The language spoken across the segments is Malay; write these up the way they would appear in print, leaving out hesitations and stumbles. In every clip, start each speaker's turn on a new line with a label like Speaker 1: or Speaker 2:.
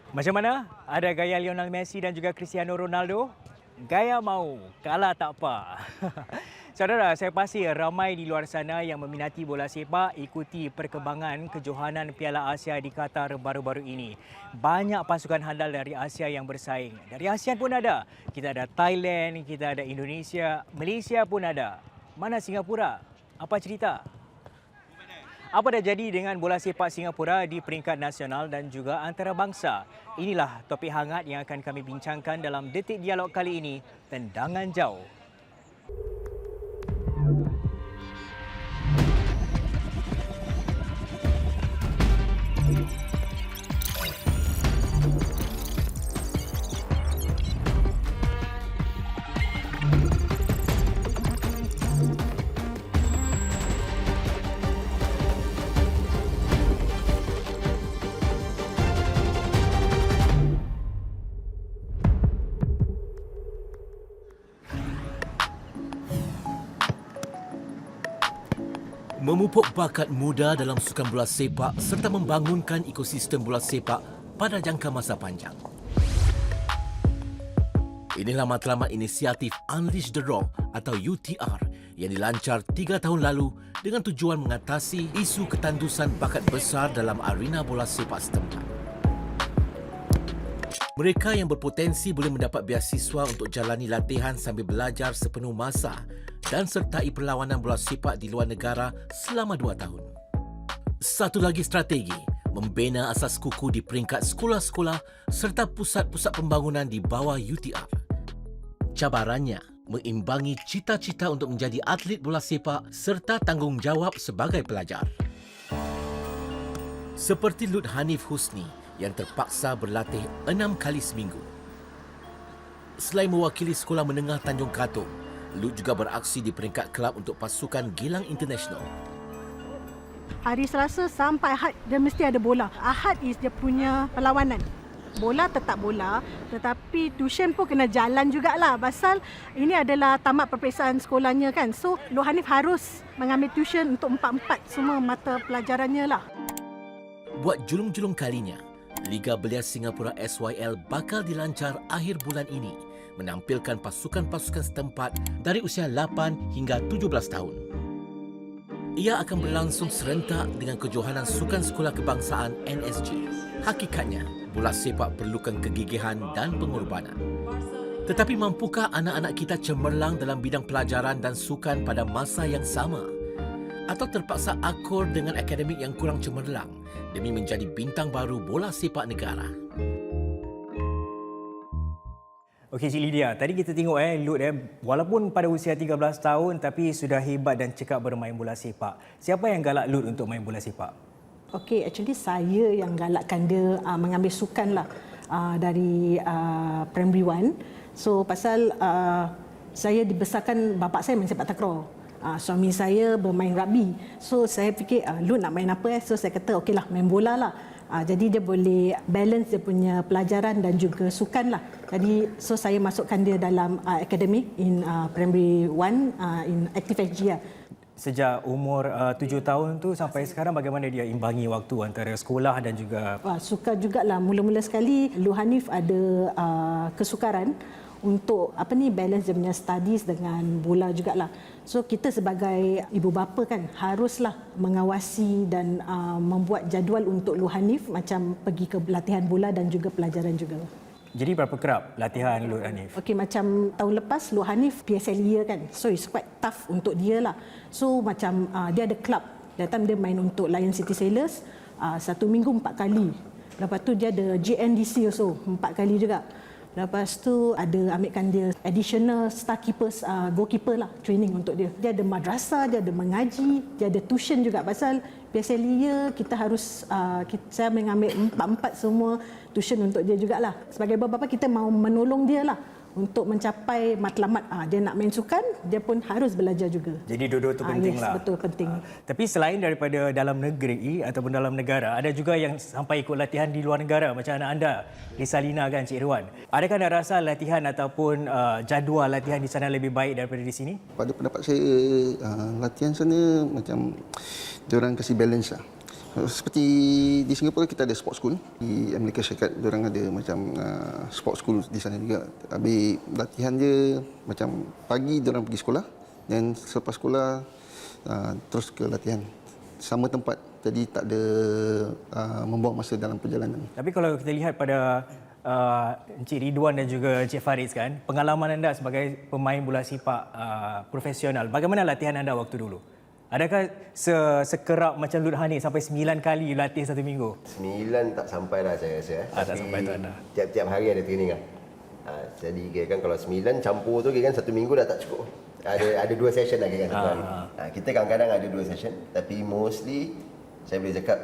Speaker 1: Macam mana? Ada gaya Lionel Messi dan juga Cristiano Ronaldo? Gaya mau, kalah tak apa. Saudara, saya pasti ramai di luar sana yang meminati bola sepak ikuti perkembangan kejohanan Piala Asia di Qatar baru-baru ini. Banyak pasukan handal dari Asia yang bersaing. Dari ASEAN pun ada. Kita ada Thailand, kita ada Indonesia, Malaysia pun ada. Mana Singapura? Apa cerita? Apa dah jadi dengan bola sepak Singapura di peringkat nasional dan juga antarabangsa? Inilah topik hangat yang akan kami bincangkan dalam Detik Dialog kali ini, Tendangan Jauh.
Speaker 2: Memupuk bakat muda dalam sukan bola sepak serta membangunkan ekosistem bola sepak pada jangka masa panjang. Inilah matlamat inisiatif Unleash the Raw atau UTR yang dilancar 3 tahun lalu dengan tujuan mengatasi isu ketandusan bakat besar dalam arena bola sepak setempat. Mereka yang berpotensi boleh mendapat beasiswa untuk jalani latihan sambil belajar sepenuh masa dan sertai perlawanan bola sepak di luar negara selama 2 tahun. Satu lagi strategi, membina asas kukuh di peringkat sekolah-sekolah serta pusat-pusat pembangunan di bawah UTR. Cabarannya, mengimbangi cita-cita untuk menjadi atlet bola sepak serta tanggungjawab sebagai pelajar. Seperti Lut Hanif Husni yang terpaksa berlatih 6 kali seminggu. Selain mewakili Sekolah Menengah Tanjung Katong, Lut juga beraksi di peringkat kelab untuk pasukan Gilang International.
Speaker 3: Hari Selasa sampai Ahad dia mesti ada bola. Ahad is dia punya perlawanan. Bola tetap bola, tetapi tuition pun kena jalan jugalah. Pasal ini adalah tamat peperiksaan sekolahnya kan. So, Lut Hanif harus mengambil tuition untuk 4-4 semua mata pelajarannya lah.
Speaker 2: Buat julung-julung kalinya, Liga Belia Singapura SYL bakal dilancar akhir bulan ini, menampilkan pasukan-pasukan setempat dari usia 8 hingga 17 tahun. Ia akan berlangsung serentak dengan kejohanan Sukan Sekolah Kebangsaan NSG. Hakikatnya, bola sepak perlukan kegigihan dan pengorbanan. Tetapi mampukah anak-anak kita cemerlang dalam bidang pelajaran dan sukan pada masa yang sama? Atau terpaksa akur dengan akademik yang kurang cemerlang demi menjadi bintang baru bola sepak negara?
Speaker 1: Okey Cik Lydia, tadi kita tengok Lut walaupun pada usia 13 tahun tapi sudah hebat dan cekap bermain bola sepak. Siapa yang galak Lut untuk main bola sepak?
Speaker 3: Okey, actually saya yang galakkan dia mengambil sukan lah dari primary 1. So pasal saya dibesarkan bapak saya main sepak takraw. Suami saya bermain rugby. So saya fikir Lut nak main apa So saya kata okeylah main bola lah. Jadi dia boleh balance dia punya pelajaran dan juga sukan lah. Jadi so saya masukkan dia dalam academic in primary 1 in Active SG lah.
Speaker 1: Sejak umur 7 tahun tu sampai sekarang bagaimana dia imbangi waktu antara sekolah dan juga...
Speaker 3: Suka jugalah. Mula-mula sekali Lut Hanif ada kesukaran untuk balance dia punya studies dengan bola jugalah. So kita sebagai ibu bapa kan haruslah mengawasi dan membuat jadual untuk Lut Hanif macam pergi ke latihan bola dan juga pelajaran juga.
Speaker 1: Jadi berapa kerap latihan Lut Hanif?
Speaker 3: Okey, macam tahun lepas Lut Hanif PSLE kan. So it's quite tough untuk dia lah. So macam dia ada club. That time dia main untuk Lion City Sailors 1 minggu 4 kali. Lepas tu dia ada JNDC also 4 kali juga. Lepas tu ada ambilkan dia additional star keepers, goalkeeper lah, training untuk dia. Dia ada madrasah, dia ada mengaji, dia ada tuition juga. Pasal PSLE kita harus, saya mengambil 4-4 semua tuition untuk dia jugalah. Sebagai bapa kita mau menolong dia lah untuk mencapai matlamat. Dia nak main sukan, dia pun harus belajar juga.
Speaker 1: Jadi dua-dua itu penting
Speaker 3: yes,
Speaker 1: lah.
Speaker 3: Betul, penting.
Speaker 1: Tapi selain daripada dalam negeri ataupun dalam negara, ada juga yang sampai ikut latihan di luar negara macam anak anda, Risalina kan Cik Irwan. Adakah anda rasa latihan ataupun jadual latihan di sana lebih baik daripada di sini?
Speaker 4: Pada pendapat saya, latihan sana macam diorang kasih balance lah. Seperti di Singapura kita ada sport school. Di Amerika Syarikat diorang ada macam sport school di sana juga. Habis latihan dia macam pagi diorang pergi sekolah dan selepas sekolah terus ke latihan. Sama tempat. Jadi tak ada membuang masa dalam perjalanan.
Speaker 1: Tapi kalau kita lihat pada Encik Ridwan dan juga Encik Farid kan, pengalaman anda sebagai pemain bola sepak profesional, bagaimana latihan anda waktu dulu? Adakah sekerap macam Lut Hanif sampai 9 kali latih satu minggu?
Speaker 5: 9 tak sampai lah saya rasa.
Speaker 1: Tak sampai tu anda.
Speaker 5: Tiap-tiap hari ada training lah. Jadi kira kan kalau 9 campur tu kira kan satu minggu dah tak cukup. Ada 2 session lah kira kan satu hari. Kita kadang-kadang ada 2 session tapi mostly saya boleh cakap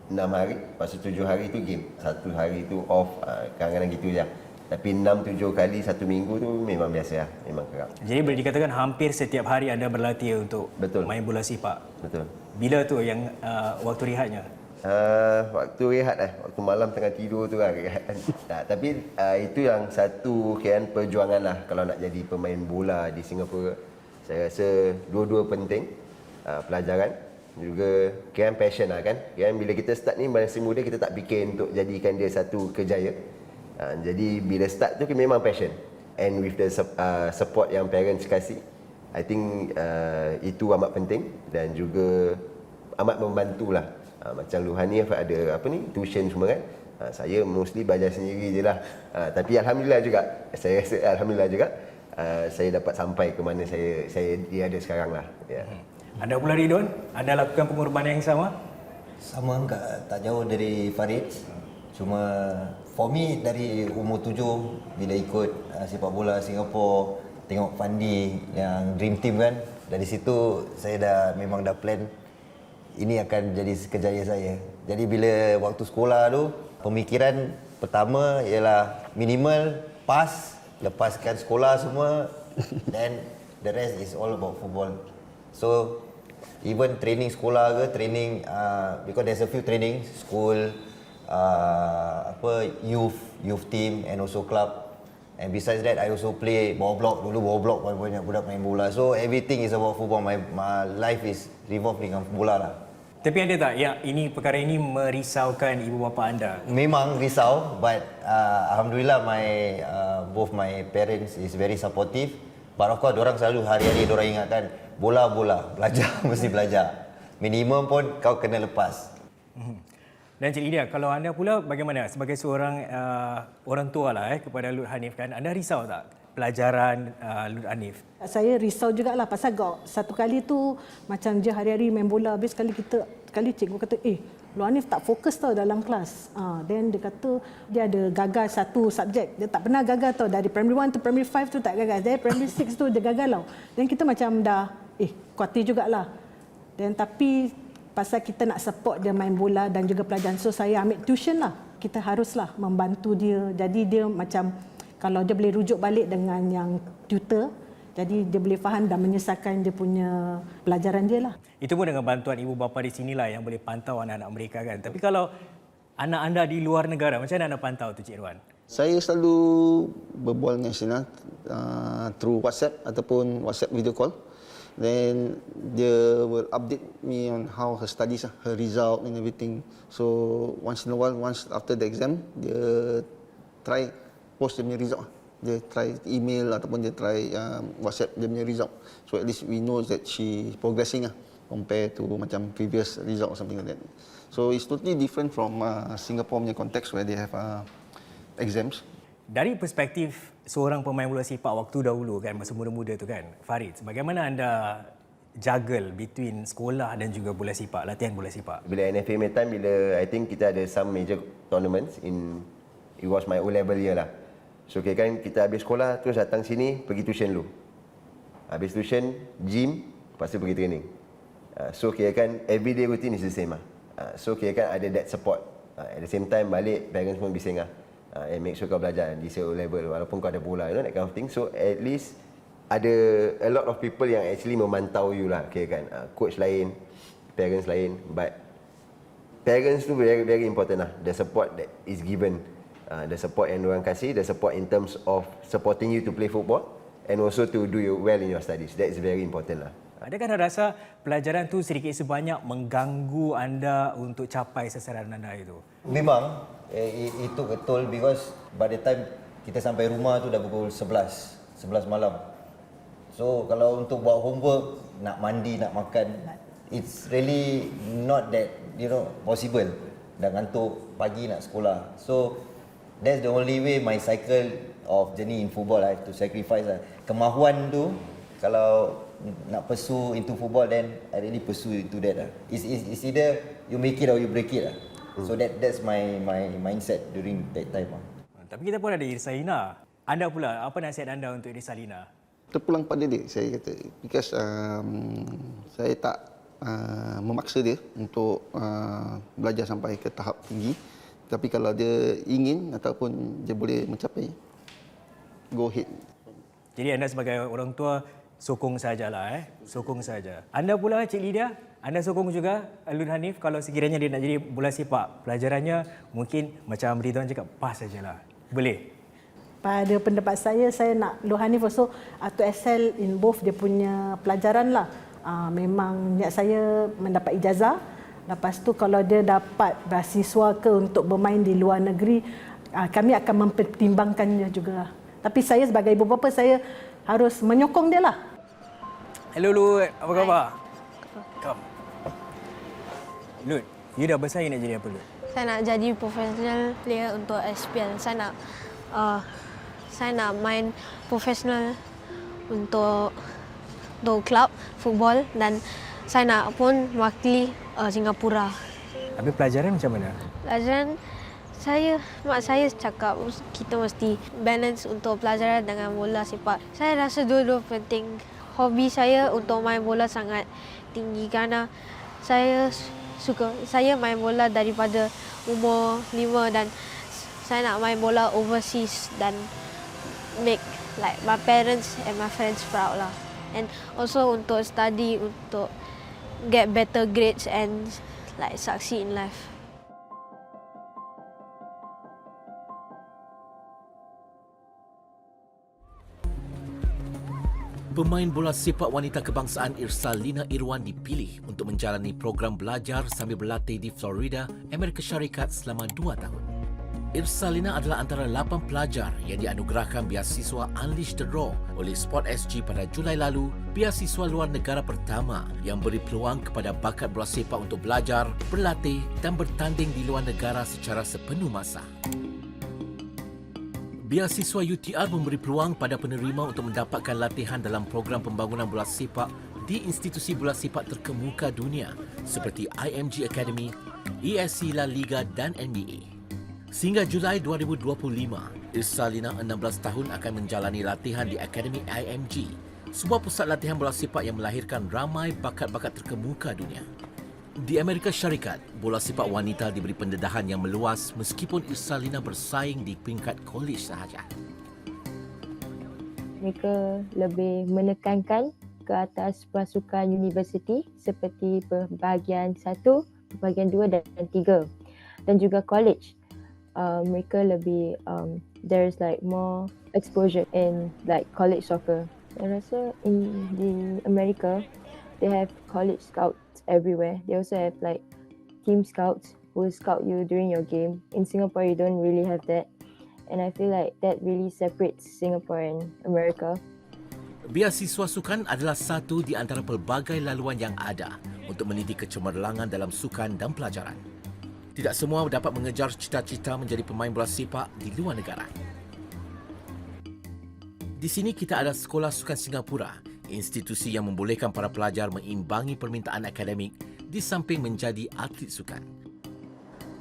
Speaker 5: 6 hari, lepas tu 7 hari tu game. 1 hari tu off, kadang-kadang gitu je. Tapi 6-7 kali satu minggu tu memang biasa lah, memang kerap.
Speaker 1: Jadi boleh dikatakan hampir setiap hari anda berlatih untuk
Speaker 5: Betul.
Speaker 1: main bola sepak.
Speaker 5: Betul.
Speaker 1: Bila tu yang waktu rehatnya?
Speaker 5: Waktu rehat waktu malam tengah tidur tu lah rehat. Tapi itu yang satu kian perjuangan lah kalau nak jadi pemain bola di Singapura. Saya rasa dua-dua penting, pelajaran juga kian passion lah kan. Kian bila kita start ni masa muda kita tak fikir untuk jadikan dia satu kerjaya. Jadi bila start tu memang passion, and with the support yang parents kasih, I think itu amat penting dan juga amat membantulah. Macam Lut Hanif ada tuition semua kan. Saya mostly belajar sendiri je lah. Tapi alhamdulillah juga, saya rasa alhamdulillah juga saya dapat sampai ke mana saya ada sekarang lah. Ya.
Speaker 1: Anda pula Ridwan, anda lakukan pengorbanan yang sama?
Speaker 6: Sama tak jauh dari Farid. Cuma for me dari umur 7 bila ikut sepak bola Singapura, tengok Fandi yang dream team kan, dari situ saya memang dah plan ini akan jadi kejayaan saya. Jadi bila waktu sekolah tu, pemikiran pertama ialah minimal pass, lepaskan sekolah semua, then the rest is all about football. So even training sekolah ke, training because there's a few training school, youth team and also club. And besides that, I also play bawah blok. Dulu bawah blok banyak budak main bola. So everything is about football. My life is revolve dengan bola lah.
Speaker 1: Tapi ada tak yang perkara ini merisaukan ibu bapa anda?
Speaker 6: Memang risau, but alhamdulillah both my parents is very supportive. But of course, orang selalu hari-hari orang ingatkan bola, belajar mesti belajar. Minimum pun kau kena lepas.
Speaker 1: Dan Cik Lydia, kalau anda pula bagaimana sebagai seorang orang tua lah kepada Lut Hanif kan, anda risau tak pelajaran Lut Hanif?
Speaker 3: Saya risau jugalah pasal satu kali tu macam dia hari-hari main bola, habis sekali cikgu kata Lut Hanif tak fokus tau dalam kelas. Then dia kata dia ada gagal satu subjek. Dia tak pernah gagal tau, dari primary 1 to primary 5 tu tak gagal. Dari primary 6 tu dia gagal tau. Dan kita macam dah khawatir jugalah. Dan tapi pasal kita nak support dia main bola dan juga pelajaran. So saya ambil tuition lah. Kita haruslah membantu dia. Jadi dia macam kalau dia boleh rujuk balik dengan yang tutor, jadi dia boleh faham dan menyelesaikan dia punya pelajaran dia lah.
Speaker 1: Itu pun dengan bantuan ibu bapa di sinilah yang boleh pantau anak-anak mereka kan. Tapi kalau anak anda di luar negara, macam mana anda pantau tu Cik Irwan?
Speaker 4: Saya selalu berbual dengan Sina through WhatsApp ataupun WhatsApp video call. Then dia will update me on how her studies, her result and everything. So once in a while, once after the exam, dia try post dia punya result. Dia try email ataupun dia try WhatsApp dia punya result. So at least we know that she progressing compared to macam previous result or something like that. So it's totally different from Singapore punya context where they have exams.
Speaker 1: Dari perspektif seorang pemain bola sepak waktu dahulu kan, masa muda-muda tu kan, Farid, bagaimana anda juggle between sekolah dan juga bola sepak, latihan bola sepak?
Speaker 5: Bila NFA main time, bila I think kita ada some major tournaments it was my O-level year lah. So kira kan kita habis sekolah terus datang sini pergi tuition dulu. Habis tuition, gym, lepas tu pergi training. So kira kan everyday routine is the same lah. So kira kan ada that support. At the same time balik parents pun bising lah. And make sure kau belajar di O-level walaupun kau ada bola, that kind of thing. So at least ada a lot of people yang actually memantau you lah, kira kan. Coach lain, parents lain, but parents tu very, very important lah. The support that is given, the support yang diorang kasih, the support in terms of supporting you to play football and also to do well in your studies. That is very important lah.
Speaker 1: Adakah anda rasa pelajaran tu sedikit sebanyak mengganggu anda untuk capai sasaran anda itu?
Speaker 6: Memang itu betul because by the time kita sampai rumah tu dah pukul 11 malam. So kalau untuk buat homework, nak mandi, nak makan, it's really not that possible. Dah ngantuk, pagi nak sekolah. So that's the only way my cycle of journey in football I have to sacrifice lah. Kemahuan tu kalau nak pursue into football, then I really pursue into that lah. It's either you make it or you break it lah. So that's my mindset during that time lah.
Speaker 1: Tapi kita pun ada Irsalina. Anda pula, apa nasihat anda untuk Irsalina?
Speaker 4: Terpulang pada dia, saya kata. Because saya tak memaksa dia untuk belajar sampai ke tahap tinggi. Tapi kalau dia ingin ataupun dia boleh mencapai, go ahead.
Speaker 1: Jadi anda sebagai orang tua sokong sajalah, sokong saja. Anda pula Cik Lydia, anda sokong juga Alun Hanif kalau sekiranya dia nak jadi bola sepak. Pelajarannya mungkin macam Ridwan cakap, pas sajalah. Boleh?
Speaker 3: Pada pendapat saya nak Lul Hanif also to excel in both dia punya pelajaran lah. Memang niat saya mendapat ijazah. Lepas tu kalau dia dapat beasiswa ke untuk bermain di luar negeri, kami akan mempertimbangkannya juga. Tapi saya sebagai ibu bapa, saya harus menyokong dia lah.
Speaker 1: Hello Lut, apa khabar? Come. Lut, you dah besar, you nak jadi apa Lut?
Speaker 7: Saya nak jadi professional player untuk SPL. Saya nak main profesional untuk klub football dan saya nak pun mewakili Singapura.
Speaker 1: Tapi pelajaran macam mana?
Speaker 7: Pelajaran mak saya cakap kita mesti balance untuk pelajaran dengan bola sepak. Saya rasa dua-dua penting. Hobi saya untuk main bola sangat tinggi kerana saya main bola daripada umur 5 dan saya nak main bola overseas dan make like my parents and my friends proud lah. And also untuk study, untuk get better grades and like succeed in life.
Speaker 2: Pemain bola sepak wanita kebangsaan Irsalina Irwan dipilih untuk menjalani program belajar sambil berlatih di Florida, Amerika Syarikat selama 2 tahun. Irsalina adalah antara 8 pelajar yang dianugerahkan beasiswa Unleash the Raw oleh Sport SG pada Julai lalu, beasiswa luar negara pertama yang beri peluang kepada bakat bola sepak untuk belajar, berlatih dan bertanding di luar negara secara sepenuh masa. Beasiswa UTR memberi peluang pada penerima untuk mendapatkan latihan dalam program pembangunan bola sepak di institusi bola sepak terkemuka dunia seperti IMG Academy, ESC La Liga dan NBA. Sehingga Julai 2025, Irsalina 16 tahun akan menjalani latihan di Akademi IMG, sebuah pusat latihan bola sepak yang melahirkan ramai bakat-bakat terkemuka dunia. Di Amerika Syarikat, bola sepak wanita diberi pendedahan yang meluas meskipun Irsalina bersaing di peringkat kolej sahaja.
Speaker 8: Mereka lebih menekankan ke atas pasukan universiti seperti pembahagian 1, pembahagian 2 dan 3 dan juga college. Mereka lebih there's like more exposure in like college soccer. Saya rasa di Amerika they have college scouts everywhere. They also have like team scouts who will scout you during your game. In Singapore, you don't really have that. And I feel like that really separates Singapore and America.
Speaker 2: Beasiswa sukan adalah satu di antara pelbagai laluan yang ada untuk mendidik kecemerlangan dalam sukan dan pelajaran. Tidak semua dapat mengejar cita-cita menjadi pemain bola sepak di luar negara. Di sini kita ada Sekolah Sukan Singapura, institusi yang membolehkan para pelajar mengimbangi permintaan akademik di samping menjadi atlet sukan.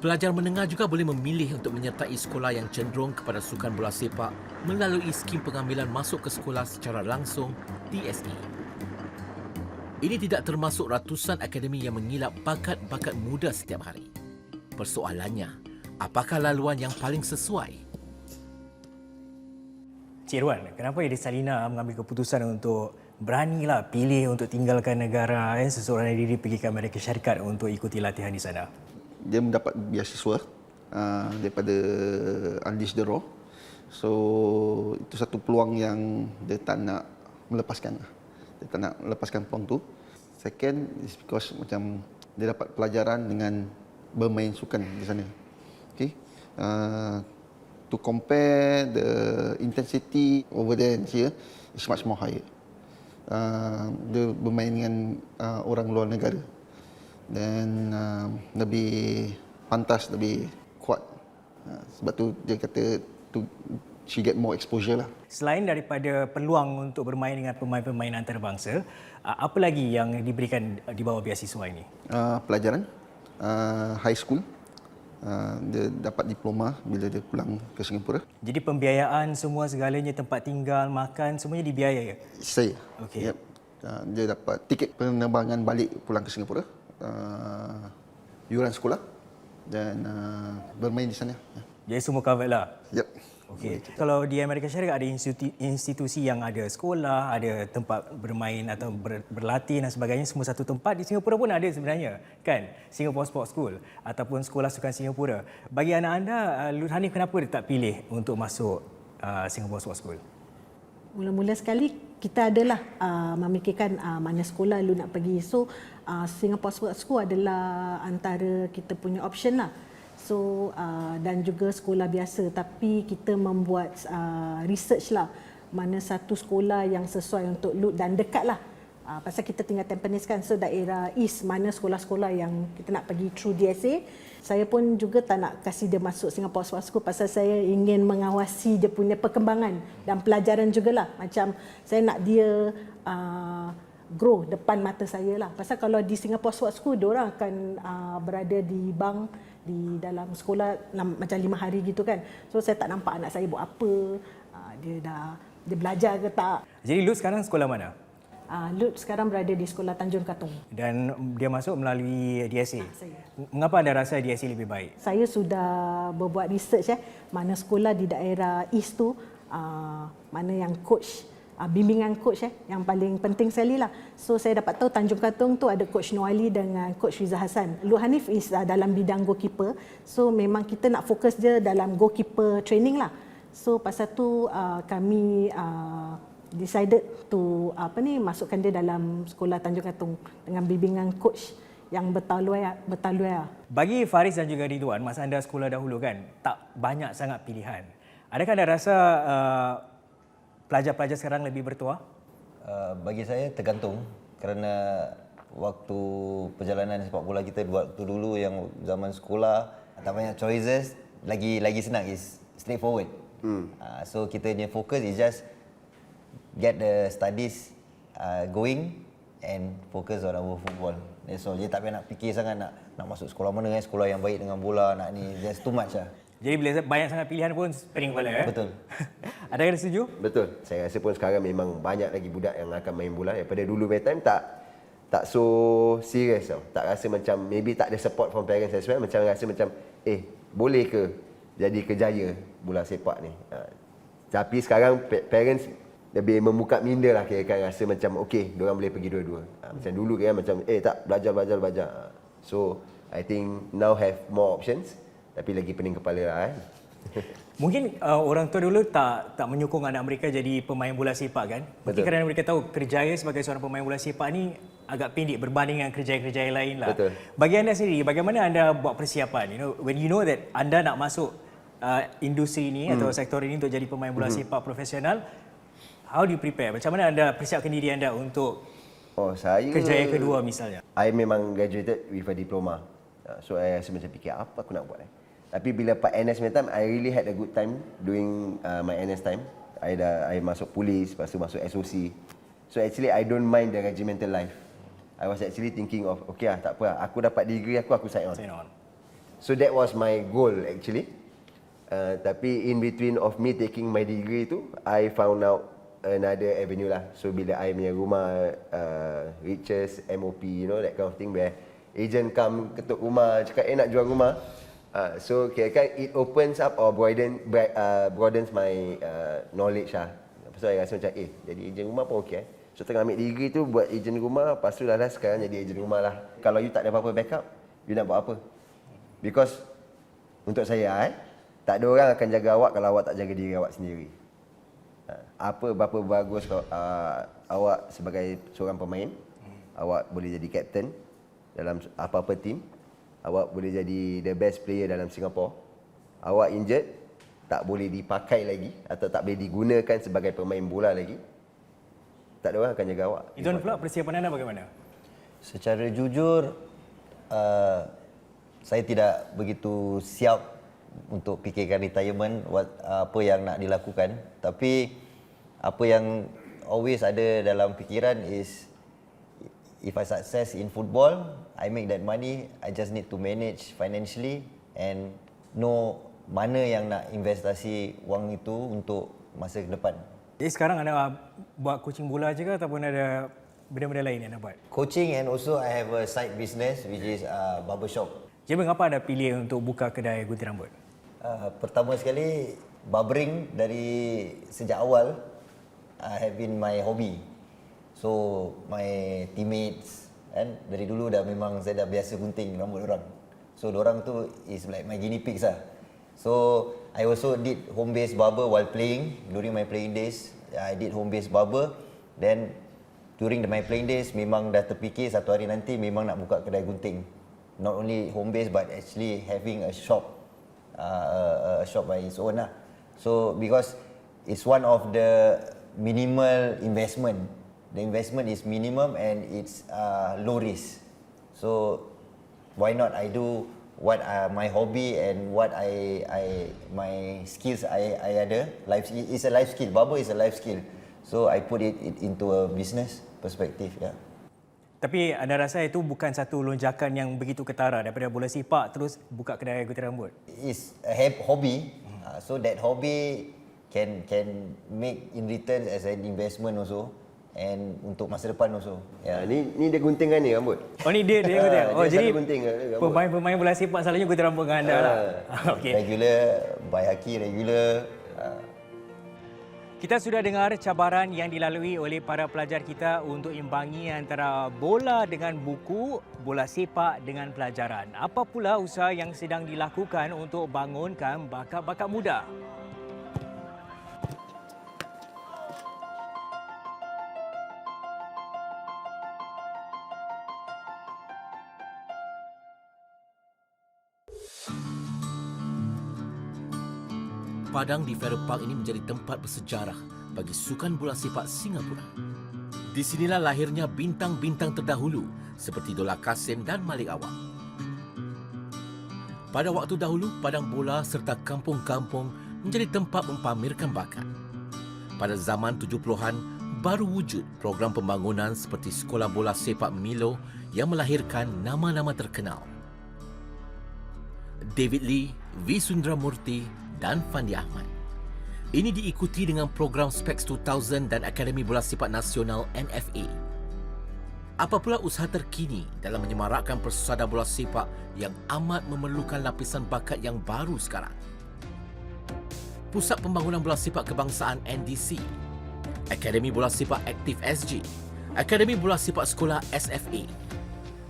Speaker 2: Pelajar menengah juga boleh memilih untuk menyertai sekolah yang cenderung kepada sukan bola sepak melalui skim pengambilan masuk ke sekolah secara langsung DSE. Ini tidak termasuk ratusan akademi yang mengilap bakat-bakat muda setiap hari. Persoalannya, apakah laluan yang paling sesuai?
Speaker 1: Cik Irwan, kenapa Irsalina mengambil keputusan untuk beranilah pilih untuk tinggalkan negara seseorang diri pergi ke Amerika Syarikat untuk ikuti latihan di sana?
Speaker 4: Dia mendapat beasiswa daripada Unleash the Raw. So itu satu peluang yang dia tak nak melepaskan. Dia tak nak lepaskan peluang tu. Second is because macam dia dapat pelajaran dengan bermain sukan di sana. Okay. To compare the intensity over there and here is much more higher. Dia bermain dengan orang luar negara dan lebih pantas, lebih kuat. Sebab tu dia kata she get more exposure lah.
Speaker 1: Selain daripada peluang untuk bermain dengan pemain-pemain antarabangsa, apa lagi yang diberikan di bawah beasiswa ini?
Speaker 4: Pelajaran, high school, dia dapat diploma bila dia pulang ke Singapura.
Speaker 1: Jadi pembiayaan semua segalanya, tempat tinggal, makan, semuanya dibiayai?
Speaker 4: Saya.
Speaker 1: Okey.
Speaker 4: Yep. Dia dapat tiket penerbangan balik pulang ke Singapura, yuran sekolah dan bermain di sana.
Speaker 1: Jadi semua covered lah?
Speaker 4: Yep.
Speaker 1: Okey. Kalau di Amerika Syarikat ada institusi yang ada sekolah, ada tempat bermain atau berlatih dan sebagainya, semua satu tempat. Di Singapura pun ada sebenarnya, kan? Singapore Sports School ataupun Sekolah Sukan Singapura. Bagi anak anda, Lut Hanif kenapa dia tak pilih untuk masuk Singapore Sports School?
Speaker 3: Mula-mula sekali kita adalah memikirkan mana sekolah Lut nak pergi. So Singapore Sports School adalah antara kita punya option lah. So dan juga sekolah biasa, tapi kita membuat research lah mana satu sekolah yang sesuai untuk Lut dan dekat lah. Pasal kita tinggal Tampines kan, so daerah East mana sekolah-sekolah yang kita nak pergi through DSA. Saya pun juga tak nak kasih dia masuk Singapore Sports School pasal saya ingin mengawasi dia punya perkembangan dan pelajaran jugalah. Macam saya nak dia grow depan mata saya lah. Pasal kalau di Singapore Sports School, diorang akan berada di bang di dalam sekolah macam 5 hari gitu kan. So saya tak nampak anak saya buat apa, dia belajar ke tak.
Speaker 1: Jadi Lut sekarang sekolah mana?
Speaker 3: Lut sekarang berada di sekolah Tanjung Katong.
Speaker 1: Dan dia masuk melalui DSA?
Speaker 3: Saya.
Speaker 1: Mengapa anda rasa DSA lebih baik?
Speaker 3: Saya sudah berbuat research mana sekolah di daerah East tu, mana yang coach, bimbingan coach yang paling penting sekali lah. So saya dapat tahu Tanjung Katong tu ada coach Noali dengan coach Riza Hassan. Lut Hanif is dalam bidang goalkeeper. So memang kita nak fokus je dalam goalkeeper training lah. So pasal tu kami decided to masukkan dia dalam sekolah Tanjung Katong dengan bimbingan coach yang bertaluai.
Speaker 1: Bagi Faris dan juga Ridwan, masa anda sekolah dahulu kan, tak banyak sangat pilihan. Adakah anda rasa pelajar-pelajar sekarang lebih bertuah?
Speaker 6: Bagi saya tergantung, kerana waktu perjalanan sepak bola kita waktu dulu yang zaman sekolah tak banyak choices, lagi senang, is straightforward. So kita punya fokus is just get the studies going and focus on our football. That's all. Jadi tak payah nak fikir sangat nak masuk sekolah mana, sekolah yang baik dengan bola, nak ni, just too much lah.
Speaker 1: Jadi bila banyak sangat pilihan pun pening kepala.
Speaker 6: Betul.
Speaker 1: Adakah anda setuju?
Speaker 5: Betul. Saya rasa pun sekarang memang banyak lagi budak yang akan main bola. Daripada dulu main time tak so serious tau. Tak rasa macam maybe tak ada support from parents as well. Macam rasa macam boleh ke jadi kejaya bola sepak ni. Tapi sekarang parents lebih membuka minda lah, kira-kira rasa macam okey, diorang boleh pergi dua-dua. Macam dulu kan macam tak belajar. So I think now have more options, tapi lagi pening kepala lah.
Speaker 1: Mungkin orang tua dulu tak menyokong anak mereka jadi pemain bola sepak kan? Mungkin kerana mereka tahu kerjaya sebagai seorang pemain bola sepak ni agak pendek berbanding dengan kerjaya-kerjaya lain lah.
Speaker 5: Betul.
Speaker 1: Bagi anda sendiri, bagaimana anda buat persiapan? When you know that anda nak masuk industri ini atau sektor ini untuk jadi pemain bola sepak profesional, how do you prepare? Macam mana anda persiapkan diri anda untuk
Speaker 5: saya
Speaker 1: kerjaya kedua misalnya?
Speaker 5: I memang graduated with a diploma. So I rasa macam fikir apa aku nak buat. Tapi bila part NS punya time, I really had a good time doing my NS time. I masuk polis, lepas tu masuk SOC. So actually I don't mind the regimental life. I was actually thinking of, okay lah, tak apa lah. Aku dapat degree aku sign on. So that was my goal actually. Tapi in between of me taking my degree tu, I found out another avenue lah. So bila I punya rumah riches, MOP, that kind of thing, where agent come ketuk rumah, cakap nak jual rumah. So kira-kira it opens up or broadens my knowledge lah. So I rasa macam jadi ejen rumah pun okey. So tengah ambil degree tu buat ejen rumah, lepas tu lah sekarang jadi ejen rumah lah. Kalau you tak ada apa-apa backup, you nak buat apa? Because untuk saya tak ada orang akan jaga awak kalau awak tak jaga diri awak sendiri. Berapa bagus awak sebagai seorang pemain, awak boleh jadi captain dalam apa-apa tim, awak boleh jadi the best player dalam Singapore. Awak injured, tak boleh dipakai lagi atau tak boleh digunakan sebagai pemain bola lagi, tak ada orang akan jaga awak.
Speaker 1: Izzuan pula, persiapan anda bagaimana?
Speaker 6: Secara jujur, saya tidak begitu siap untuk fikirkan retirement, apa yang nak dilakukan. Tapi apa yang always ada dalam fikiran is, if I success in football, I make that money, I just need to manage financially and know mana yang nak investasi wang itu untuk masa ke depan.
Speaker 1: Jadi sekarang anda buat coaching bola je ke ataupun ada benda-benda lain yang anda buat?
Speaker 6: Coaching, and also I have a side business which is barbershop.
Speaker 1: Jadi mengapa anda pilih untuk buka kedai gunting rambut?
Speaker 6: Pertama sekali, barbering dari sejak awal have been my hobby. So my teammates kan dari dulu dah memang saya dah biasa gunting rambut orang. So orang tu is like my guinea pigs lah. So I also did home based barber while playing. During my playing days, I did home based barber. Then during my playing days memang dah terfikir satu hari nanti memang nak buka kedai gunting. Not only home based but actually having a shop by its own lah. So because it's one of the minimal investment. The investment is minimum and it's low risk. So why not I do what my hobby and what my skills I ada. It's a life skill. Barber is a life skill. So I put it into a business perspective. Yeah.
Speaker 1: Tapi anda rasa itu bukan satu lonjakan yang begitu ketara daripada bola sepak terus buka kedai gunting rambut?
Speaker 6: It's a hobby. So that hobby can make in return as an investment also. And untuk masa depan also.
Speaker 5: Ya, ni dia guntingkan ni rambut.
Speaker 1: Oh ni dia gunting. Oh
Speaker 5: dia
Speaker 1: jadi
Speaker 5: selalu gunting rambut.
Speaker 1: pemain bola sepak selalunya gunting rambut dengan anda lah. Okey.
Speaker 6: Regular, by haki regular.
Speaker 1: Kita sudah dengar cabaran yang dilalui oleh para pelajar kita untuk imbangi antara bola dengan buku, bola sepak dengan pelajaran. Apa pula usaha yang sedang dilakukan untuk bangunkan bakat-bakat muda?
Speaker 2: Padang di Farrer Park ini menjadi tempat bersejarah bagi sukan bola sepak Singapura. Di sinilah lahirnya bintang-bintang terdahulu seperti Dollah Kassim dan Malik Awang. Pada waktu dahulu, padang bola serta kampung-kampung menjadi tempat mempamerkan bakat. Pada zaman 70-an, baru wujud program pembangunan seperti Sekolah Bola Sepak Milo yang melahirkan nama-nama terkenal. David Lee, V. Sundaramurti dan Fandi Ahmad. Ini diikuti dengan program Specs 2000 dan Akademi Bola Sepak Nasional NFA. Apa pula usaha terkini dalam menyemarakkan persaudaraan bola sepak yang amat memerlukan lapisan bakat yang baru sekarang? Pusat Pembangunan Bola Sepak Kebangsaan NDC, Akademi Bola Sepak Aktif SG, Akademi Bola Sepak Sekolah SFA.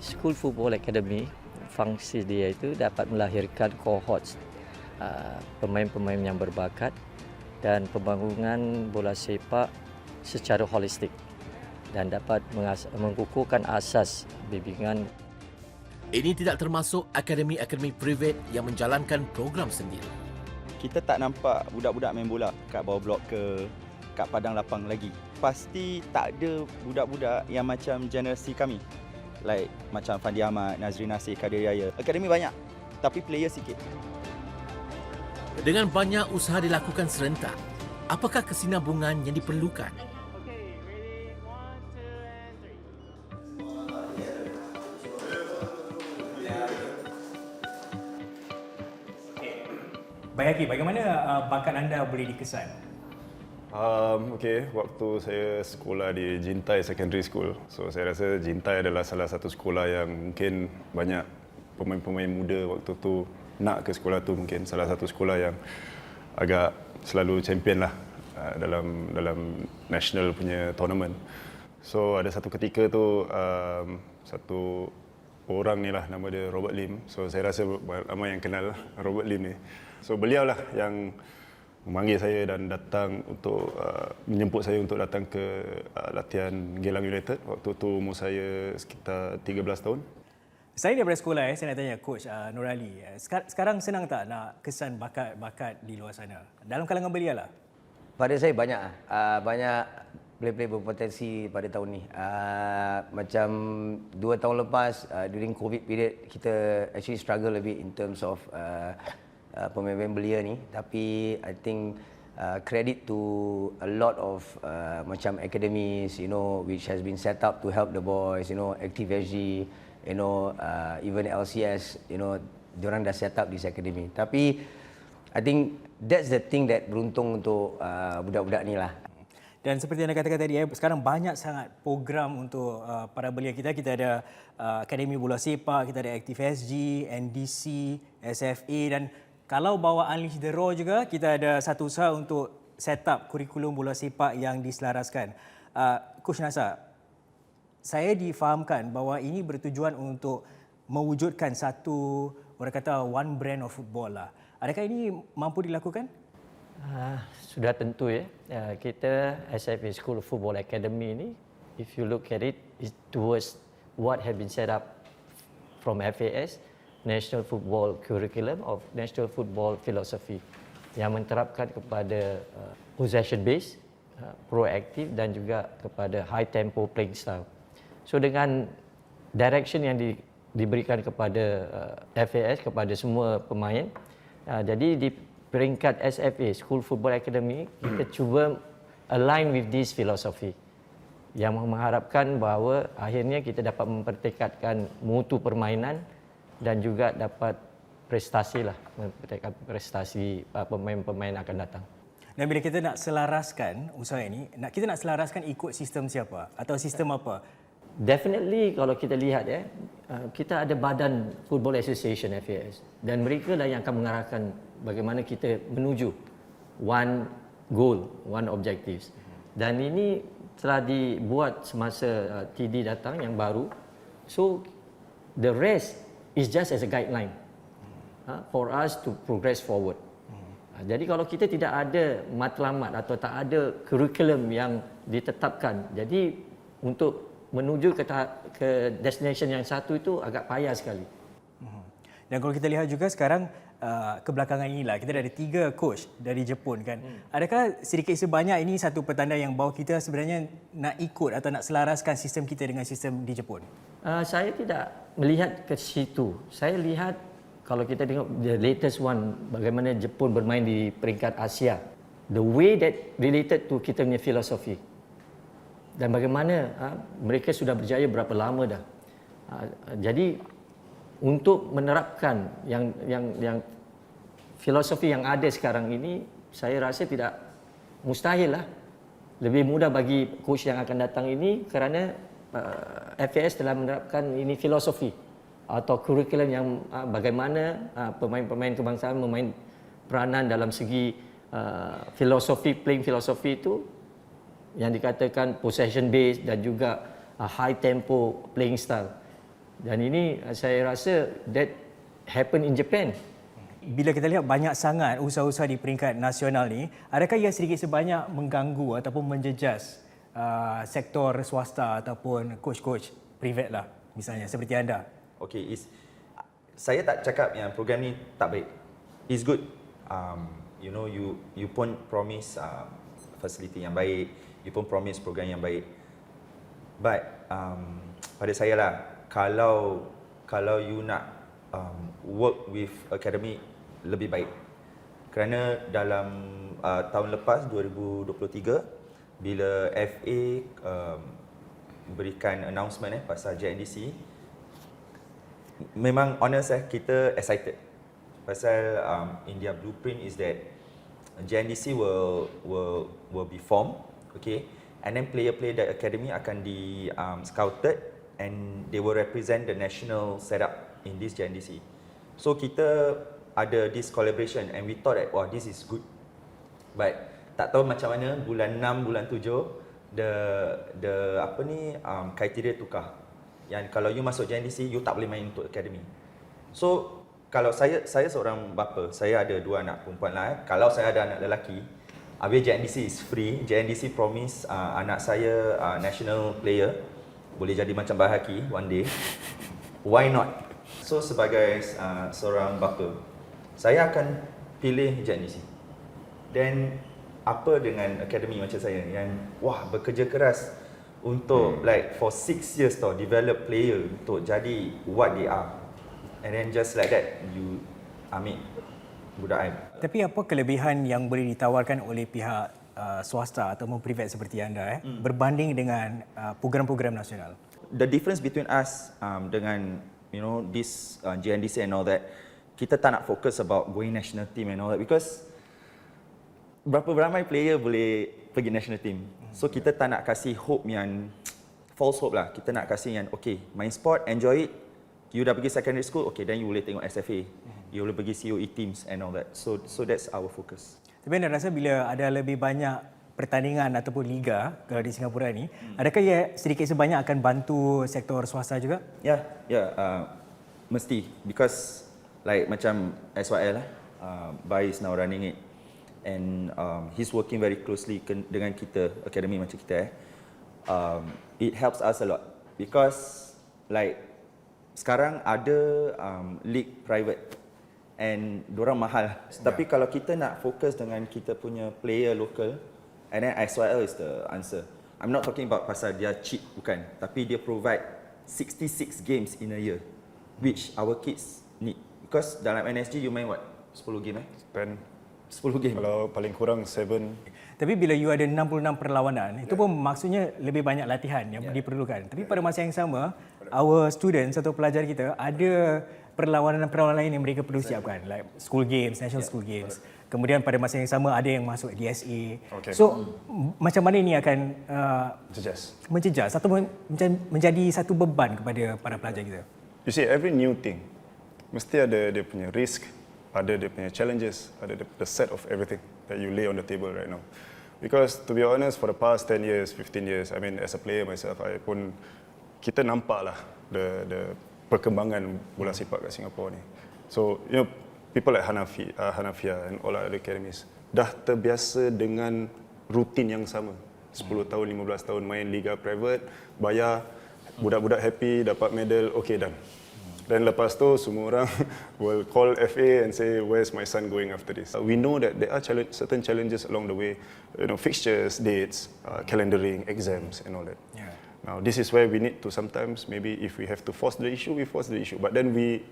Speaker 9: School Football Academy, fungsi dia itu dapat melahirkan cohorts pemain-pemain yang berbakat dan pembangunan bola sepak secara holistik dan dapat mengukuhkan asas bimbingan.
Speaker 2: Ini tidak termasuk akademi-akademi privat yang menjalankan program sendiri.
Speaker 10: Kita tak nampak budak-budak main bola kat bawah blok ke kat padang lapang lagi. Pasti tak ada budak-budak yang macam generasi kami. Like macam Fandi Ahmad, Nazrin Nasir, Kadir Yahya. Akademi banyak tapi player sikit.
Speaker 2: Dengan banyak usaha dilakukan serentak, apakah kesinambungan yang diperlukan?
Speaker 1: Bayaki, bagaimana bakat anda boleh dikesan?
Speaker 11: Waktu saya sekolah di Jintai Secondary School. So saya rasa Jintai adalah salah satu sekolah yang mungkin banyak pemain-pemain muda waktu tu nak ke sekolah tu, mungkin salah satu sekolah yang agak selalu champion lah dalam national punya tournament. So ada satu ketika tu satu orang ni lah, nama dia Robert Lim. So saya rasa ramai yang kenal Robert Lim ni. So beliau lah yang memanggil saya dan datang untuk menjemput saya untuk datang ke latihan Geylang United. Waktu tu umur saya sekitar 13 tahun.
Speaker 1: Selain daripada sekolah, saya nak tanya Coach Nur Ali. Sekarang senang tak nak kesan bakat-bakat di luar sana? Dalam kalangan belia lah.
Speaker 12: Pada saya banyak player-player berpotensi pada tahun ni. Macam 2 tahun lepas during COVID period kita actually struggle a bit in terms of pemain-pemain belia ni. Tapi I think credit to a lot of macam academies, which has been set up to help the boys, Active SG, even LCS, diorang dah set up this academy. Tapi I think that's the thing that beruntung untuk budak-budak ni lah.
Speaker 1: Dan seperti yang anda katakan tadi, sekarang banyak sangat program untuk para belia kita. Kita ada Akademi Bola Sepak, kita ada Active SG, NDC, SFA, dan kalau bawa Unleash the Raw juga, kita ada satu usaha untuk set up kurikulum bola sepak yang diselaraskan. Coach Nasar, saya difahamkan bahawa ini bertujuan untuk mewujudkan satu, orang kata, one brand of football lah. Adakah ini mampu dilakukan?
Speaker 9: Sudah tentu ya. Kita SFA School of Football Academy ini, if you look at it, is towards what have been set up from FAS, National Football Curriculum of National Football Philosophy, yang menterapkan kepada possession base, proaktif dan juga kepada high tempo playing style. So dengan direction yang diberikan kepada FAS, kepada semua pemain, jadi di peringkat SFA, School Football Academy, kita cuba align with this philosophy yang mengharapkan bahawa akhirnya kita dapat mempertekadkan mutu permainan dan juga dapat prestasi lah, mempertekadkan prestasi pemain-pemain akan datang.
Speaker 1: Dan bila kita nak selaraskan usaha ini, kita nak selaraskan ikut sistem siapa atau sistem apa?
Speaker 9: Definitely kalau kita lihat kita ada Badan Football Association FAS dan mereka lah yang akan mengarahkan bagaimana kita menuju one goal, one objectives. Dan ini telah dibuat semasa TD datang yang baru. So the rest is just as a guideline for us to progress forward. Jadi kalau kita tidak ada matlamat atau tak ada kurikulum yang ditetapkan, jadi untuk menuju ke destination yang satu itu agak payah sekali.
Speaker 1: Dan kalau kita lihat juga sekarang kebelakangan inilah kita ada 3 coach dari Jepun kan. Adakah sedikit sebanyak ini satu petanda yang bahawa kita sebenarnya nak ikut atau nak selaraskan sistem kita dengan sistem di Jepun?
Speaker 9: Saya tidak melihat ke situ. Saya lihat kalau kita tengok the latest one, bagaimana Jepun bermain di peringkat Asia, the way that related to kita punya filosofi. Dan bagaimana mereka sudah berjaya berapa lama dah. Jadi untuk menerapkan yang filosofi yang ada sekarang ini, saya rasa tidak mustahil lah. Lebih mudah bagi coach yang akan datang ini kerana FAS telah menerapkan ini filosofi atau kurikulum yang bagaimana pemain-pemain kebangsaan memain peranan dalam segi filosofi, playing filosofi itu yang dikatakan possession based dan juga high tempo playing style. Dan ini saya rasa that happen in Japan.
Speaker 1: Bila kita lihat banyak sangat usaha-usaha di peringkat nasional ni, adakah ia sedikit sebanyak mengganggu ataupun menjejas sektor swasta ataupun coach-coach private lah misalnya seperti anda?
Speaker 10: Okay, saya tak cakap yang program ni tak baik. It's good. You pun promise facility yang baik, you pun promise program yang baik. But pada saya lah, kalau you nak work with academy lebih baik. Kerana dalam tahun lepas 2023 bila FA berikan announcement pasal JNDC, memang honest kita excited. Pasal India blueprint is that JNDC will be formed, okay, and then player-player that academy akan di scouted and they will represent the national setup in this JNDC. So kita ada this collaboration and we thought that wah, this is good. But tak tahu macam mana bulan 6 bulan 7 kriteria tukar. Yang kalau you masuk JNDC you tak boleh main untuk academy. So kalau saya seorang bapa, saya ada 2 anak perempuan lah. Kalau saya ada anak lelaki, habis JNDC is free. JNDC promise anak saya national player, boleh jadi macam Bahaki one day. Why not? So sebagai seorang bapa, saya akan pilih JNDC. Dan apa dengan akademi macam saya yang bekerja keras untuk like for 6 years develop player untuk jadi what they are. And then just like that, you ambil budak I.
Speaker 1: Tapi apa kelebihan yang boleh ditawarkan oleh pihak swasta atau privat seperti anda berbanding dengan program-program nasional?
Speaker 10: The difference between us dengan this JNDC and all that, kita tak nak fokus about going national team and all that because berapa ramai player boleh pergi national team. So kita tak nak kasih hope yang false hope lah. Kita nak kasih yang okay, main sport, enjoy it. You dah pergi secondary school, okay, then you boleh tengok SFA. You boleh pergi COE teams and all that. So that's our focus.
Speaker 1: Tapi anda rasa bila ada lebih banyak pertandingan ataupun liga kalau di Singapura ni, adakah ia sedikit sebanyak akan bantu sektor swasta juga?
Speaker 10: Ya, mesti. Because like macam SYL Bai is now running it. And he's working very closely dengan kita, akademi macam kita. It helps us a lot. Because like sekarang ada league private and dorang mahal. Tapi kalau kita nak fokus dengan kita punya player local, and then SYL is the answer. I'm not talking about pasal dia cheap, bukan. Tapi dia provide 66 games in a year, which our kids need. Because dalam NSG you main what? 10 game 10 game.
Speaker 11: Kalau paling kurang 7.
Speaker 1: Tapi bila you ada 66 perlawanan, itu pun maksudnya lebih banyak latihan yang diperlukan. Tapi pada masa yang sama, our students atau pelajar kita ada perlawanan-perlawanan lain yang mereka perlu siapkan, like school games, national school games. Kemudian pada masa yang sama ada yang masuk DSA. So macam mana ini akan menjejas atau menjadi satu beban kepada para pelajar kita?
Speaker 11: You see, every new thing mesti ada dia punya risk, ada dia punya challenges, ada the set of everything that you lay on the table right now. Because to be honest, for the past 10 years, 15 years, I mean as a player myself, I pun kita nampak lah the perkembangan bola sepak kat Singapura ni. So people like Hanafiah and all other academies dah terbiasa dengan rutin yang sama. 10 tahun, 15 tahun main liga private, bayar, budak-budak happy, dapat medal, okay done. Dan lepas tu semua orang will call FA and say, where's my son going after this? We know that there are certain challenges along the way, fixtures, dates, calendaring, exams and all that. Now this is where we need to sometimes, maybe if we have to force the issue, we force the issue. But then we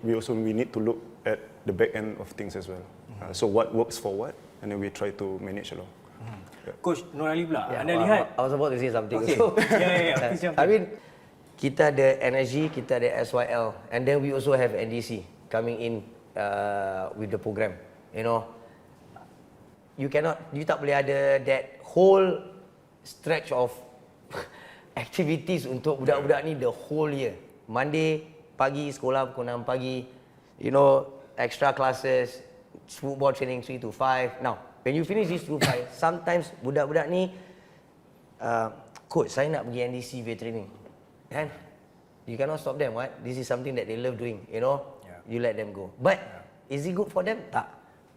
Speaker 11: need to look at the back end of things as well. So what works for what, and then we try to manage along.
Speaker 1: Coach Nur Ali pula, anda lihat?
Speaker 12: I was about to say something.
Speaker 1: Okay.
Speaker 12: So,
Speaker 1: I
Speaker 12: mean, kita ada NSG, kita ada SYL, and then we also have NDC coming in with the program. You tak boleh ada that whole stretch of activities untuk budak-budak ni the whole year. Monday pagi sekolah pukul 6 pagi, extra classes, football training 3 to 5. Now, when you finish this 3 to 5, sometimes budak-budak ni, coach, saya nak pergi NDC way training. Kan? You cannot stop them, what? This is something that they love doing, You let them go. But is it good for them? Tak.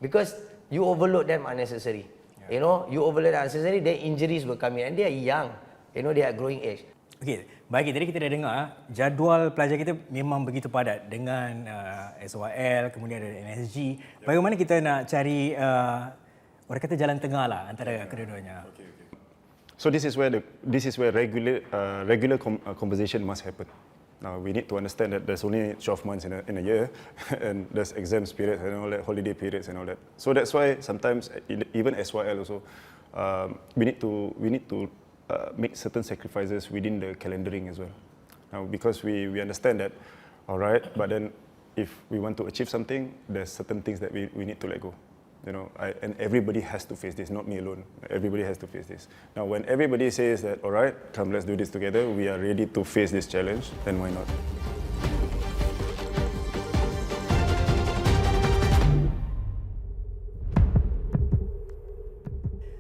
Speaker 12: Because you overload them unnecessary. You overload them unnecessary, then injuries will come in, and they are young. They are growing age.
Speaker 1: Okey, baik, tadi kita dah dengar jadual pelajar kita memang begitu padat dengan SYL, kemudian ada NSG. Bagaimana kita nak cari orang kata jalan tengah lah antara kedua-duanya?
Speaker 11: So this is where regular conversation must happen. Now we need to understand that there's only 12 months in a year, and there's exam periods and all that, holiday periods and all that. So that's why sometimes even SYL also we need to make certain sacrifices within the calendaring as well. Now, because we understand that, all right, but then if we want to achieve something, there's certain things that we need to let go. And everybody has to face this, not me alone. Everybody has to face this. Now, when everybody says that, all right, come, let's do this together, we are ready to face this challenge, then why not?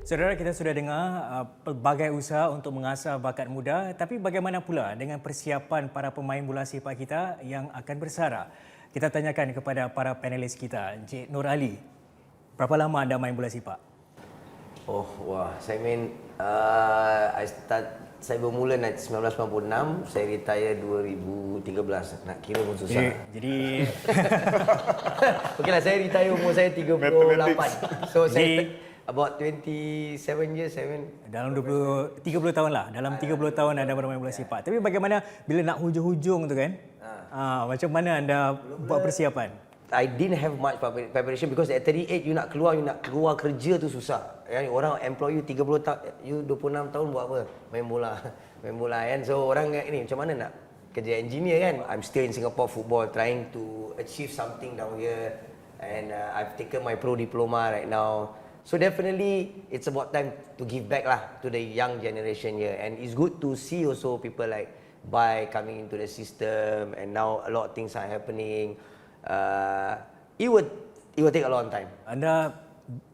Speaker 1: Saudara, kita sudah dengar pelbagai usaha untuk mengasah bakat muda, tapi bagaimana pula dengan persiapan para pemain bola sepak kita yang akan bersara? kita tanyakan kepada para panelis kita. Encik Nur Ali, berapa lama anda main bola sepak?
Speaker 12: Oh, wah, saya main saya bermula 1996, saya retire 2013. Nak kira pun susah.
Speaker 1: Jadi
Speaker 12: Okeylah, saya retire umur saya 38. So saya about 27 years
Speaker 1: dalam 30 tahun lah. Dalam 30 tahun anda bermain bola sepak. Tapi bagaimana bila nak hujung-hujung tu kan? Macam mana anda buat persiapan?
Speaker 12: I didn't have much preparation because at 38 you nak keluar kerja tu susah. Orang employ you 30 tahun, you 26 tahun buat apa? Main bola kan. So orang ini macam mana nak kerja engineer kan? I'm still in Singapore football trying to achieve something down here, and I've taken my pro diploma right now. So definitely it's about time to give back lah to the young generation here, and it's good to see also people like Bai coming into the system, and now a lot of things are happening. It will take a long time.
Speaker 1: Anda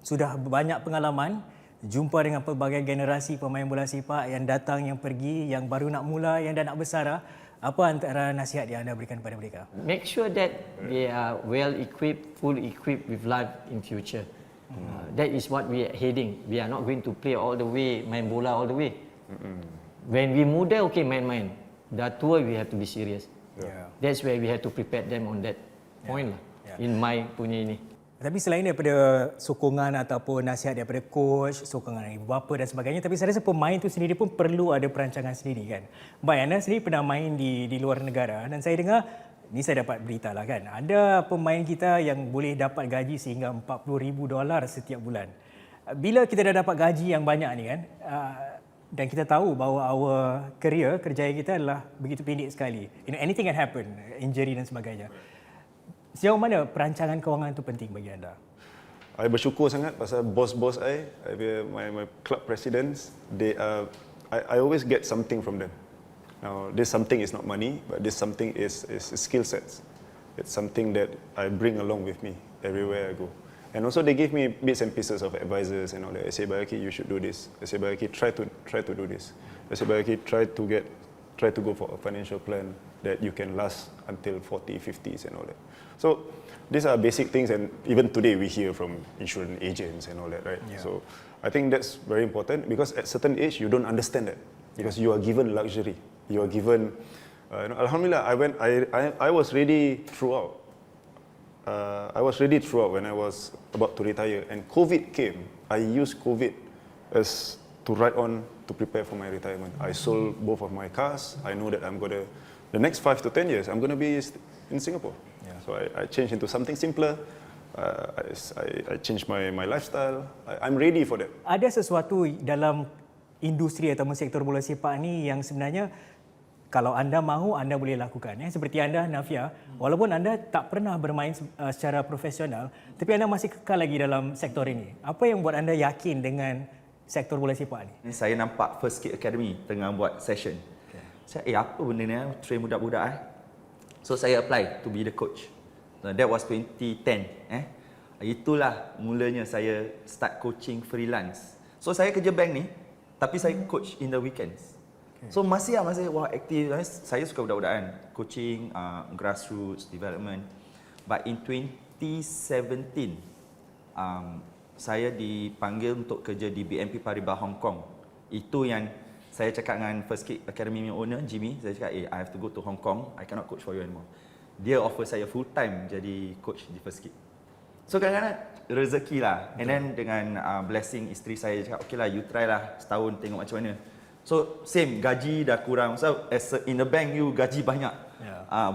Speaker 1: sudah banyak pengalaman jumpa dengan pelbagai generasi pemain bola sepak yang datang, yang pergi, yang baru nak mula, yang dah nak besar. Apa antara nasihat yang anda berikan kepada mereka?
Speaker 9: Make sure that they are well equipped, full equipped with life in future. That is what we are heading. We are not going to play all the way, main bola all the way. When we muda, okay, main-main. Dah tua, we have to be serious. That's where we have to prepare them on that point lah. In my punya ini.
Speaker 1: Tapi selain daripada sokongan ataupun nasihat daripada coach, sokongan ibu bapa dan sebagainya, tapi saya rasa pemain tu sendiri pun perlu ada perancangan sendiri kan. Baik, anda sendiri pernah main di luar negara dan saya dengar, ni saya dapat berita lah kan, ada pemain kita yang boleh dapat gaji sehingga $40,000 setiap bulan. Bila kita dah dapat gaji yang banyak ni kan, dan kita tahu bahawa our career, kerjaya kita adalah begitu pendek sekali. Anything can happen, injury dan sebagainya. Sejauh mana perancangan kewangan itu penting bagi anda?
Speaker 11: I bersyukur sangat pasal bos-bos my club presidents, I always get something from them. Now, this something is not money, but this something is skill sets. It's something that I bring along with me everywhere I go. And also they give me bits and pieces of advices and all that. I say, Bayaki, you should do this. I say, Bayaki, try to do this. I say, Bayaki, try to go for a financial plan that you can last until 40, 50s and all that. So these are basic things, and even today we hear from insurance agents and all that, right? Yeah. So I think that's very important because at certain age you don't understand that because you are given luxury. You are given, Alhamdulillah, I was ready throughout. I was ready throughout when I was about to retire, and COVID came. I used COVID as to ride on to prepare for my retirement. I sold both of my cars. I know that the next 5 to 10 years, I'm going to be in Singapore. Yeah. So I changed into something simpler. I changed my lifestyle. I'm ready for that.
Speaker 1: Ada sesuatu dalam industri atau sektor bola sepak ni yang sebenarnya kalau anda mahu, anda boleh lakukan. Seperti anda, Nafia, walaupun anda tak pernah bermain secara profesional, tapi anda masih kekal lagi dalam sektor ini. Apa yang buat anda yakin dengan sektor bola sepak ni?
Speaker 10: Saya nampak First Kick Academy tengah buat session. Saya, apa benda ni, train budak-budak. So saya apply to be the coach. That was 2010. Itulah mulanya saya start coaching freelance. So saya kerja bank ni, tapi saya coach in the weekends. So masih wah aktif. Saya suka budak-budak kan, coaching, grassroots development. But in 2017, saya dipanggil untuk kerja di BNP Paribas Hong Kong. Itu yang saya cakap dengan First Kick Academy owner Jimmy, saya cakap, I have to go to Hong Kong, I cannot coach for you anymore. Dia offer saya full time jadi coach di First Kick. So kadang-kadang rezeki lah. And then dengan blessing isteri saya cakap, okay lah, you try lah setahun tengok macam mana. So same, gaji dah kurang. So in the bank you gaji banyak,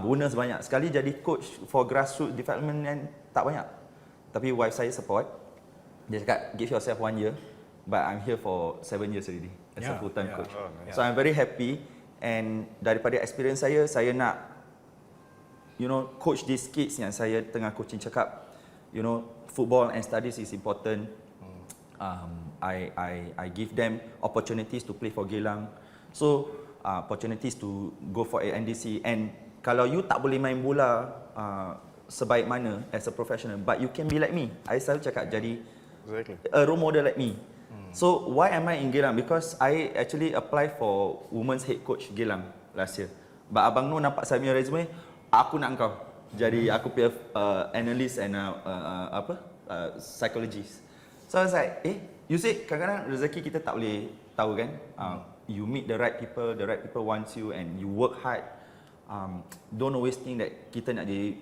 Speaker 10: bonus banyak. Sekali jadi coach for grassroots development yang tak banyak. Tapi wife saya support. Dia cakap, give yourself 1 year, but I'm here for 7 years already as a full-time coach. So I'm very happy, and daripada experience saya nak, coach these kids yang saya tengah coaching cakap, football and studies is important. I give them opportunities to play for Geylang, so opportunities to go for ANDC. And kalau you tak boleh main bola sebaik mana as a professional, but you can be like me. I selalu cakap jadi a role model like me. So why am I in Geylang? Because I actually apply for women's head coach Geylang last year. But Abang Noor nampak saya punya resume, aku nak engkau. Jadi aku punya analyst and psychologist. So I was like, you see kadang-kadang rezeki kita tak boleh tahu kan. You meet the right people wants you and you work hard. Don't always think that kita nak jadi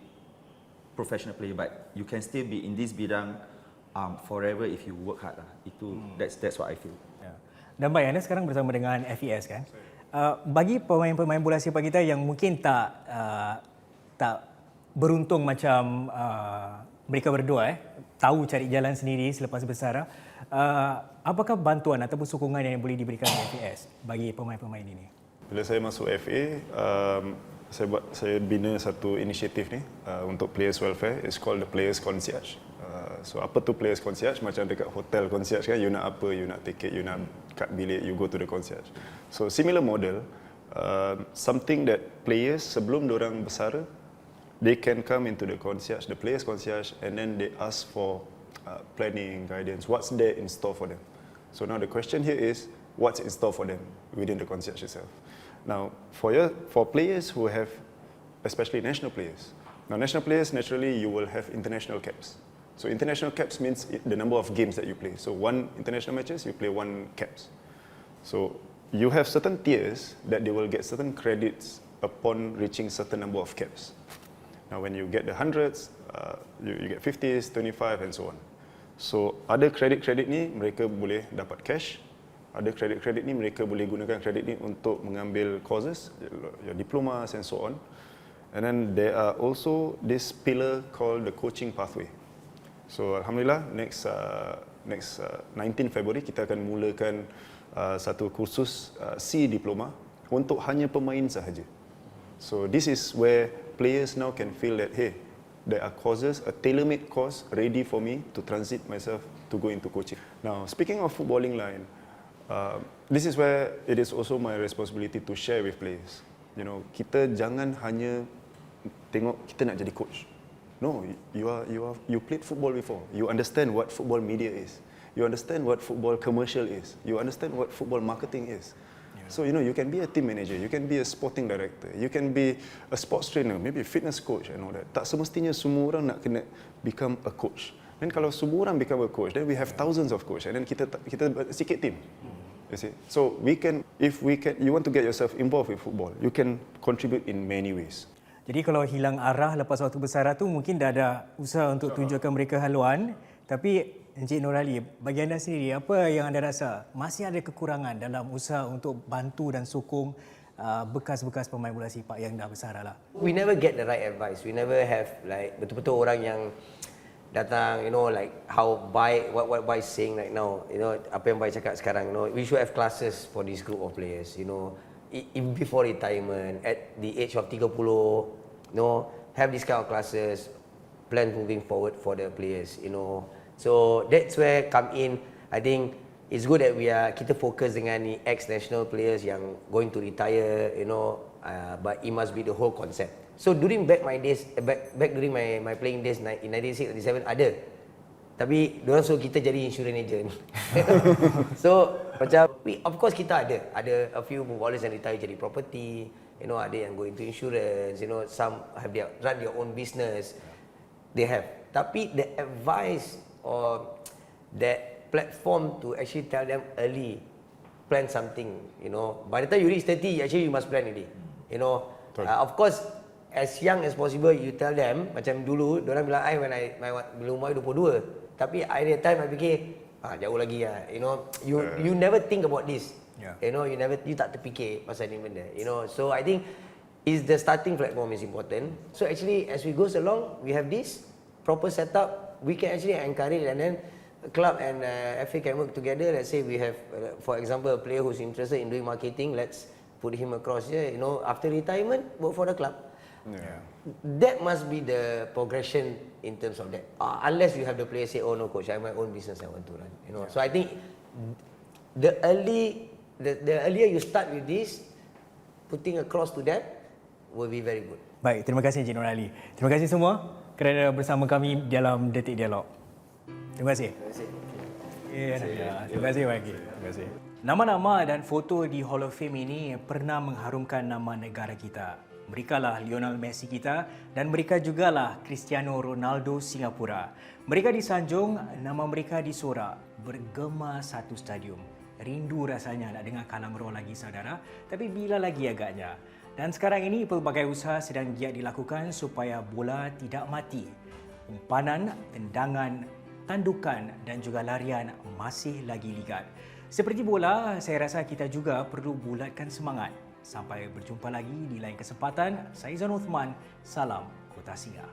Speaker 10: professional player, but you can still be in this bidang forever if you work hard lah. That's what I feel.
Speaker 1: Dan baik, anda sekarang bersama dengan FES kan? Bagi pemain-pemain bola sepak kita yang mungkin tak beruntung macam mereka berdua, tahu cari jalan sendiri selepas besar, apakah bantuan ataupun sokongan yang boleh diberikan oleh FES bagi pemain-pemain ini?
Speaker 11: Bila saya masuk FA, saya bina satu inisiatif ni untuk players welfare. It's called the Players Concierge. So apa tu Players Concierge? Macam dekat hotel concierge kan, you nak apa, you nak tiket, you nak kad bilik, you go to the concierge. So similar model, something that players sebelum diorang bersara, they can come into the concierge, the Players Concierge, and then they ask for planning, guidance, what's there in store for them. So now the question here is, what's in store for them within the concierge itself? Now, for players who have, especially national players, now national players, naturally you will have international caps. So international caps means the number of games that you play. So one international matches, you play one caps. So you have certain tiers that they will get certain credits upon reaching certain number of caps. Now when you get the hundreds, you get 50s, 25 and so on. So ada kredit ni mereka boleh dapat cash. Ada kredit ni mereka boleh gunakan kredit ni untuk mengambil courses, your diplomas and so on. And then there are also this pillar called the coaching pathway. So alhamdulillah next 19 February kita akan mulakan satu kursus C diploma untuk hanya pemain sahaja. So this is where players now can feel that hey, there are courses, a tailor-made course ready for me to transit myself to go into coaching. Now speaking of footballing line, this is where it is also my responsibility to share with players. You know, kita jangan hanya tengok kita nak jadi coach. No, you played football before. You understand what football media is. You understand what football commercial is. You understand what football marketing is. Yeah. So you can be a team manager, you can be a sporting director, you can be a sports trainer, maybe a fitness coach and all that. Tak semestinya semua orang nak kena become a coach. Dan kalau semua orang become a coach, then we have thousands of coach and then kita sikit team. You see? So if you want to get yourself involved with football, you can contribute in many ways.
Speaker 1: Jadi kalau hilang arah lepas waktu bersara tu mungkin dah ada usaha untuk tunjukkan mereka haluan. Tapi Encik Nurali, bagi anda sendiri, apa yang anda rasa masih ada kekurangan dalam usaha untuk bantu dan sokong bekas-bekas pemain bola sepak yang dah bersara lah?
Speaker 12: We never get the right advice. We never have like betul-betul orang yang datang, like how what Bai saying right now, apa yang Bai cakap sekarang, we should have classes for this group of players, even before retirement, at the age of 30, have this kind of classes, plan moving forward for the players, So that's where come in. I think it's good that kita fokus dengan ni ex-national players yang going to retire, but it must be the whole concept. So during back during my playing days in 96-97 ada. Tapi diorang suruh kita jadi insurance agent. So macam of course kita ada a few footballers yang retire jadi property, ada yang go into insurance, some have run their own business. They have. Tapi the advice or that platform to actually tell them early, plan something, by the time you reach 30, actually you must plan already. Of course, as young as possible, you tell them, macam dulu, diorang bilang bila umur 22. Tapi at that time, I fikir, jauh lagi lah. You never think about this. Yeah. You tak terfikir pasal ni benda. So I think is the starting platform is important. So actually, as we goes along, we have this proper setup. We can actually encourage, and then club and FA can work together. Let's say we have, for example, a player who's interested in doing marketing. Let's put him across here. After retirement, work for the club. Yeah. That must be the progression in terms of that. Unless you have the player say, "Oh no, coach, I have my own business I want to run." Yeah. So I think the earlier you start with this, putting across to that, will be very good.
Speaker 1: Baik, terima kasih Encik Nurali. Terima kasih semua kerana bersama kami dalam Detik Dialog. Terima kasih. Terima kasih lagi. Terima kasih. Nama-nama dan foto di Hall of Fame ini pernah mengharumkan nama negara kita. Mereka lah Lionel Messi kita dan mereka jugalah Cristiano Ronaldo Singapura. Mereka disanjung, nama mereka disorak, bergema satu stadium. Rindu rasanya nak dengar kalam roh lagi saudara, tapi bila lagi agaknya. Dan sekarang ini pelbagai usaha sedang giat dilakukan supaya bola tidak mati. Umpanan, tendangan, tandukan dan juga larian masih lagi ligat. Seperti bola, saya rasa kita juga perlu bulatkan semangat. Sampai berjumpa lagi di lain kesempatan. Saya Izan Uthman. Salam Kota Singa.